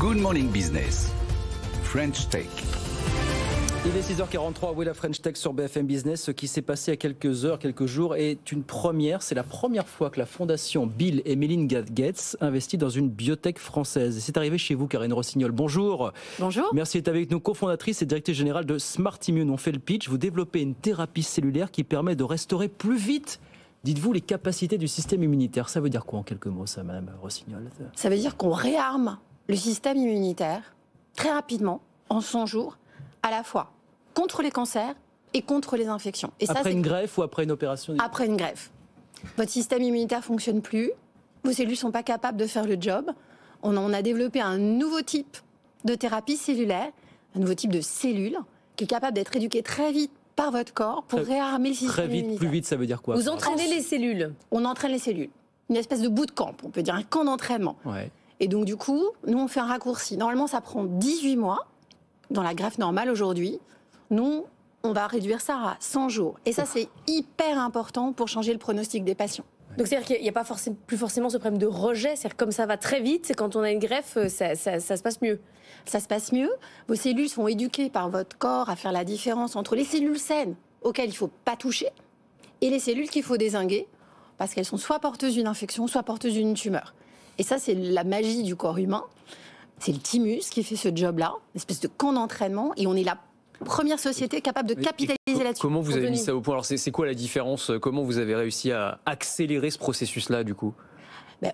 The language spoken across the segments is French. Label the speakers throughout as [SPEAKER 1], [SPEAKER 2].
[SPEAKER 1] Good Morning Business, French Tech.
[SPEAKER 2] Il est 6h43, oui, la French Tech sur BFM Business. Ce qui s'est passé il y a quelques heures, quelques jours est une première. C'est la première fois que la fondation Bill et Melinda Gates investit dans une biotech française. Et c'est arrivé chez vous, Karine Rossignol. Bonjour.
[SPEAKER 3] Bonjour.
[SPEAKER 2] Merci d'être avec nous, cofondatrice et directrice générale de Smart Immune. On fait le pitch. Vous développez une thérapie cellulaire qui permet de restaurer plus vite, dites-vous, les capacités du système immunitaire. Ça veut dire quoi en quelques mots, ça, Madame Rossignol?
[SPEAKER 3] Ça veut dire qu'on réarme le système immunitaire très rapidement, en 100 jours, à la fois contre les cancers et contre les infections. Et
[SPEAKER 2] après
[SPEAKER 3] ça,
[SPEAKER 2] une greffe ou après une opération?
[SPEAKER 3] Après une greffe. Votre système immunitaire ne fonctionne plus, vos cellules ne sont pas capables de faire le job. On a développé un nouveau type de thérapie cellulaire, un nouveau type de cellule qui est capable d'être éduquée très vite par votre corps pour réarmer le système immunitaire.
[SPEAKER 2] Très vite, plus vite, ça veut dire quoi?
[SPEAKER 4] Vous entraînez les cellules?
[SPEAKER 3] On entraîne les cellules. Une espèce de bootcamp, on peut dire un camp d'entraînement.
[SPEAKER 2] Ouais.
[SPEAKER 3] Et donc du coup, nous on fait un raccourci. Normalement ça prend 18 mois dans la greffe normale aujourd'hui. Nous, on va réduire ça à 100 jours. Et ça c'est hyper important pour changer le pronostic des patients.
[SPEAKER 4] Donc c'est-à-dire qu'il n'y a pas plus forcément ce problème de rejet, c'est-à-dire comme ça va très vite, c'est quand on a une greffe, ça se passe mieux.
[SPEAKER 3] Ça se passe mieux, vos cellules sont éduquées par votre corps à faire la différence entre les cellules saines auxquelles il ne faut pas toucher et les cellules qu'il faut dézinguer parce qu'elles sont soit porteuses d'une infection, soit porteuses d'une tumeur. Et ça, c'est la magie du corps humain. C'est le thymus qui fait ce job-là, une espèce de camp d'entraînement. Et on est la première société capable de capitaliser là-dessus.
[SPEAKER 5] Comment vous avez mis ça au point? Alors, c'est quoi la différence? Comment vous avez réussi à accélérer ce processus-là, du coup?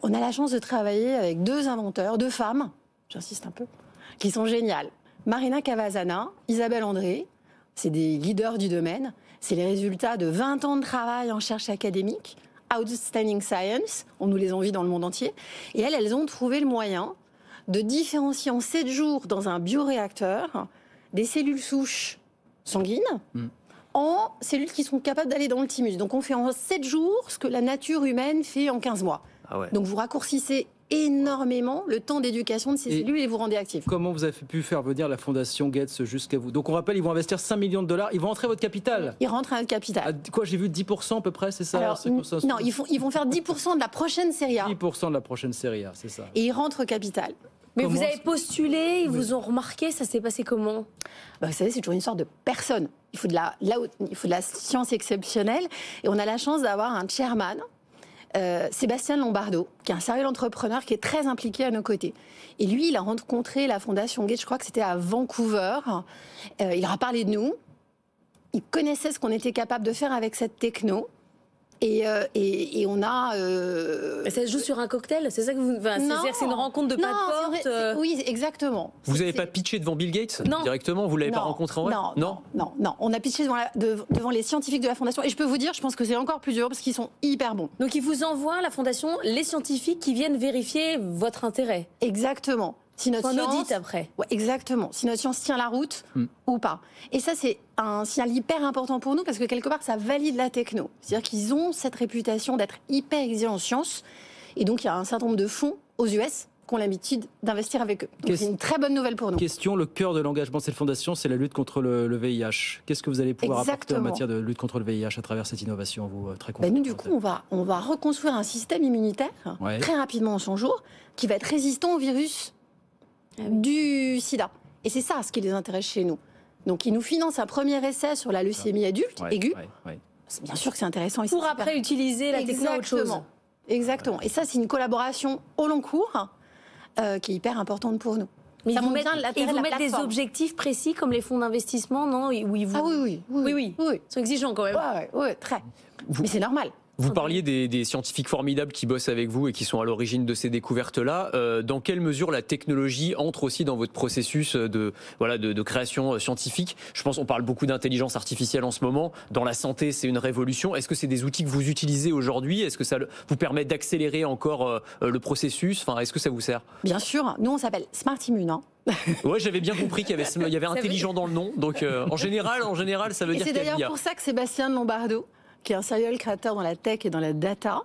[SPEAKER 3] On a la chance de travailler avec deux inventeurs, deux femmes, j'insiste un peu, qui sont géniales. Marina Cavazana, Isabelle André, c'est des leaders du domaine. C'est les résultats de 20 ans de travail en recherche académique. Outstanding Science, on nous les envie dans le monde entier. Et elles ont trouvé le moyen de différencier en 7 jours dans un bioréacteur des cellules souches sanguines en cellules qui sont capables d'aller dans le thymus. Donc on fait en 7 jours ce que la nature humaine fait en 15 mois. Ah ouais. Donc vous raccourcissez énormément le temps d'éducation de ces cellules et vous rendez actifs.
[SPEAKER 2] Comment vous avez pu faire venir la fondation Gates jusqu'à vous? Donc on rappelle, ils vont investir 5 millions de dollars, ils vont rentrer votre capital.
[SPEAKER 3] Ils rentrent à notre capital.
[SPEAKER 2] Quoi, j'ai vu 10% à peu près, c'est ça?
[SPEAKER 3] Alors, non, ils vont faire 10% de la prochaine série A.
[SPEAKER 2] 10% de la prochaine série A, c'est ça.
[SPEAKER 3] Et ils rentrent au capital.
[SPEAKER 4] Mais vous avez postulé, ils vous ont remarqué, ça s'est passé comment?
[SPEAKER 3] Vous savez, c'est toujours une histoire de personne. Il faut de la science exceptionnelle. Et on a la chance d'avoir un chairman, Sébastien Lombardo, qui est un sérieux entrepreneur qui est très impliqué à nos côtés. Et lui, il a rencontré la fondation Gates, je crois que c'était à Vancouver. Il leur a parlé de nous. Il connaissait ce qu'on était capable de faire avec cette techno. Et on a...
[SPEAKER 4] Ça se joue sur un cocktail? C'est ça que vous... c'est-à-dire que c'est une rencontre de pas de porte
[SPEAKER 3] Oui, exactement.
[SPEAKER 5] Vous n'avez pas pitché devant Bill Gates directement? Vous ne l'avez pas rencontré en vrai?
[SPEAKER 3] Non. On a pitché devant les scientifiques de la Fondation. Et je peux vous dire, je pense que c'est encore plus dur parce qu'ils sont hyper bons.
[SPEAKER 4] Donc ils vous envoient, la Fondation, les scientifiques qui viennent vérifier votre intérêt?
[SPEAKER 3] Exactement. Si notre science,
[SPEAKER 4] audit après.
[SPEAKER 3] Ouais, exactement. Si notre science tient la route ou pas. Et ça, c'est un signal hyper important pour nous parce que quelque part, ça valide la techno. C'est-à-dire qu'ils ont cette réputation d'être hyper exigeants en science. Et donc, il y a un certain nombre de fonds aux US qui ont l'habitude d'investir avec eux. Donc, c'est une très bonne nouvelle pour nous.
[SPEAKER 2] Question, le cœur de l'engagement de cette fondation, c'est la lutte contre le VIH. Qu'est-ce que vous allez pouvoir apporter en matière de lutte contre le VIH à travers cette innovation, vous, très concrètement?
[SPEAKER 3] Nous, du coup, on va reconstruire un système immunitaire très rapidement en 100 jours qui va être résistant au virus du sida. Et c'est ça ce qui les intéresse chez nous. Donc ils nous financent un premier essai sur la leucémie adulte aiguë. Bien sûr que c'est intéressant.
[SPEAKER 4] Pour après utiliser la techno à autre chose.
[SPEAKER 3] Exactement. Et ça, c'est une collaboration au long cours qui est hyper importante pour nous.
[SPEAKER 4] Mais ils vous mettent des objectifs précis comme les fonds d'investissement, non?
[SPEAKER 3] Ah oui.
[SPEAKER 4] Ils sont exigeants quand même.
[SPEAKER 3] Oui, très. Mais c'est normal.
[SPEAKER 5] Vous parliez des scientifiques formidables qui bossent avec vous et qui sont à l'origine de ces découvertes-là. Dans quelle mesure la technologie entre aussi dans votre processus de création scientifique? Je pense qu'on parle beaucoup d'intelligence artificielle en ce moment. Dans la santé, c'est une révolution. Est-ce que c'est des outils que vous utilisez aujourd'hui? Est-ce que ça vous permet d'accélérer encore le processus? Est-ce que ça vous sert?
[SPEAKER 3] Bien sûr. Nous, on s'appelle Smart Immune.
[SPEAKER 5] Ouais, j'avais bien compris qu'il y avait intelligent dans le nom. Donc, en général, ça veut dire qu'il y a...
[SPEAKER 3] C'est d'ailleurs pour ça que Sébastien Lombardo, qui est un serial créateur dans la tech et dans la data,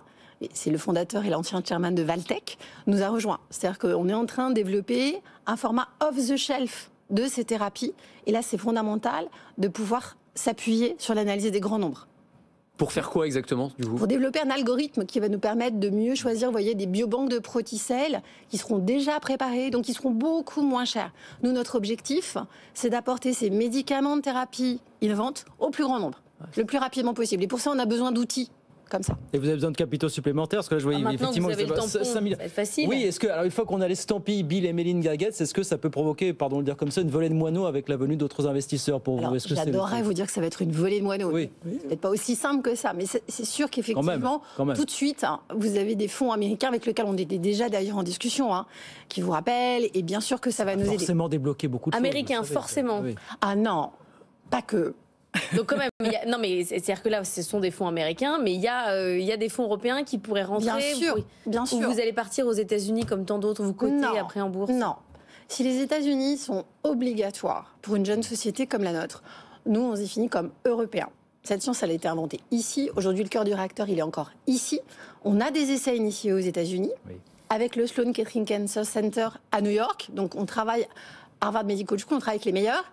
[SPEAKER 3] c'est le fondateur et l'ancien chairman de Valtech, nous a rejoint. C'est-à-dire qu'on est en train de développer un format off-the-shelf de ces thérapies. Et là, c'est fondamental de pouvoir s'appuyer sur l'analyse des grands nombres.
[SPEAKER 5] Pour faire quoi exactement, du coup?
[SPEAKER 3] Pour développer un algorithme qui va nous permettre de mieux choisir, vous voyez, des biobanques de proticelles qui seront déjà préparées, donc qui seront beaucoup moins chères. Nous, notre objectif, c'est d'apporter ces médicaments de thérapie innovantes au plus grand nombre, le plus rapidement possible. Et pour ça, on a besoin d'outils comme ça.
[SPEAKER 2] Et vous avez besoin de capitaux supplémentaires parce que là, je voyais
[SPEAKER 4] Maintenant,
[SPEAKER 2] effectivement
[SPEAKER 4] vous avez le tampon,
[SPEAKER 2] 5 000.
[SPEAKER 4] ça va être facile.
[SPEAKER 2] Oui, est-ce que, alors une fois qu'on a l'estampille Bill et Melinda Gates, est-ce que ça peut provoquer, pardon de le dire comme ça, une volée de moineaux avec la venue d'autres investisseurs pour
[SPEAKER 3] Alors,
[SPEAKER 2] vous? Est-ce que c'est
[SPEAKER 3] j'adorerais vous dire que ça va être une volée de moineaux.
[SPEAKER 2] Oui.
[SPEAKER 3] C'est peut-être pas aussi simple que ça, mais c'est sûr qu'effectivement,
[SPEAKER 2] Quand même.
[SPEAKER 3] tout de suite, hein, vous avez des fonds américains avec lesquels on était déjà d'ailleurs en discussion, hein, qui vous rappellent, et bien sûr que ça va nous aider.
[SPEAKER 2] Forcément débloquer beaucoup de
[SPEAKER 4] Américains,
[SPEAKER 2] choses. vous savez,
[SPEAKER 4] forcément.
[SPEAKER 2] oui.
[SPEAKER 3] Ah non, pas que.
[SPEAKER 4] Donc quand même, non mais c'est-à-dire que là, ce sont des fonds américains, mais il y a des fonds européens qui pourraient rentrer.
[SPEAKER 3] Bien sûr, bien sûr.
[SPEAKER 4] Ou vous allez partir aux États-Unis comme tant d'autres, vous cotez
[SPEAKER 3] Non,
[SPEAKER 4] après en bourse.
[SPEAKER 3] Non. Si les États-Unis sont obligatoires pour une jeune société comme la nôtre, nous, on se définit comme Européens. Cette science, elle a été inventée ici. Aujourd'hui, le cœur du réacteur, il est encore ici. On a des essais initiés aux États-Unis,
[SPEAKER 2] Oui.
[SPEAKER 3] avec le Sloan Kettering Cancer Center à New York. Donc, on travaille, Harvard Medical School, on travaille avec les meilleurs.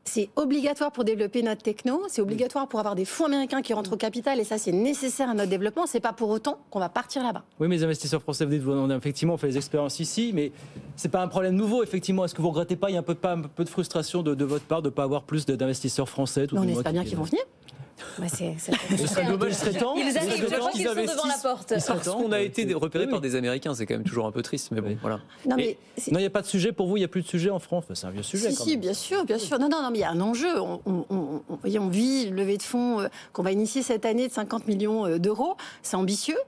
[SPEAKER 3] C'est obligatoire pour développer notre techno, c'est obligatoire pour avoir des fonds américains qui rentrent au capital, et ça, c'est nécessaire à notre développement. C'est pas pour autant qu'on va partir là-bas.
[SPEAKER 2] Oui, mais les investisseurs français, vous dites, on a effectivement fait des expériences ici, mais c'est pas un problème nouveau, effectivement. Est-ce que vous regrettez pas, il y a un peu de frustration de votre part de ne pas avoir plus d'investisseurs français?
[SPEAKER 3] Mais on espère bien qu'ils vont venir.
[SPEAKER 4] Bah,
[SPEAKER 2] Ce serait dommage, il serait temps.
[SPEAKER 4] Ils arrivent,
[SPEAKER 2] Il serait
[SPEAKER 4] je crois
[SPEAKER 2] temps
[SPEAKER 4] qu'ils
[SPEAKER 2] qu'ils
[SPEAKER 4] sont devant la
[SPEAKER 2] investissent.
[SPEAKER 4] porte.
[SPEAKER 2] Il serait
[SPEAKER 5] Parce
[SPEAKER 2] temps.
[SPEAKER 5] qu'on a été repéré
[SPEAKER 2] Oui,
[SPEAKER 5] par
[SPEAKER 2] oui.
[SPEAKER 5] des Américains, c'est quand même toujours un peu triste, mais bon, voilà.
[SPEAKER 3] Non,
[SPEAKER 5] Et-
[SPEAKER 3] mais c'est-
[SPEAKER 2] Non, il n'y a pas de sujet pour vous, il n'y a plus de sujet en France. C'est un vieux sujet.
[SPEAKER 3] Si,
[SPEAKER 2] quand
[SPEAKER 3] si,
[SPEAKER 2] même.
[SPEAKER 3] bien sûr, bien sûr. Non, mais il y a un enjeu. On vit une levée de fonds qu'on va initier cette année de 50 millions d'euros. C'est ambitieux.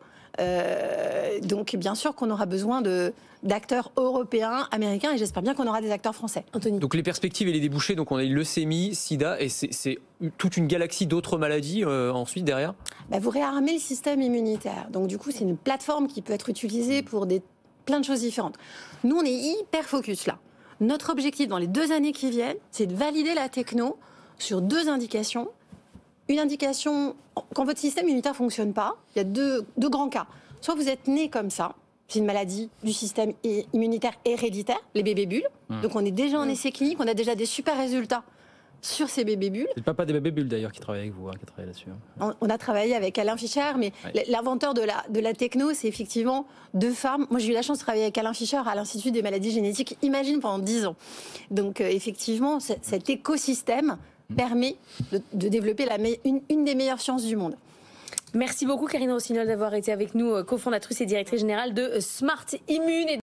[SPEAKER 3] Donc, bien sûr qu'on aura besoin d'acteurs européens, américains, et j'espère bien qu'on aura des acteurs français.
[SPEAKER 4] Anthony.
[SPEAKER 5] Donc les perspectives et les débouchés, donc on a eu leucémie, sida, et c'est toute une galaxie d'autres maladies ensuite derrière.
[SPEAKER 3] Bah, vous réarmez le système immunitaire. Donc, du coup, c'est une plateforme qui peut être utilisée pour plein de choses différentes. Nous, on est hyper focus là. Notre objectif dans les 2 années qui viennent, c'est de valider la techno sur 2 indications. Une indication, quand votre système immunitaire ne fonctionne pas, il y a deux grands cas. Soit vous êtes né comme ça, c'est une maladie du système immunitaire héréditaire, les bébés bulles. Donc on est déjà en essai clinique, on a déjà des super résultats sur ces bébés bulles.
[SPEAKER 2] C'est le papa des bébés bulles d'ailleurs qui travaille avec vous, qui a travaillé là-dessus.
[SPEAKER 3] On a travaillé avec Alain Fischer, mais l'inventeur de la techno, c'est effectivement 2 femmes. Moi, j'ai eu la chance de travailler avec Alain Fischer à l'Institut des maladies génétiques, imagine, pendant 10 ans. Donc, effectivement, cet écosystème permet de développer une des meilleures sciences du monde.
[SPEAKER 4] Merci beaucoup Karine Rossignol d'avoir été avec nous, cofondatrice et directrice générale de Smart Immune.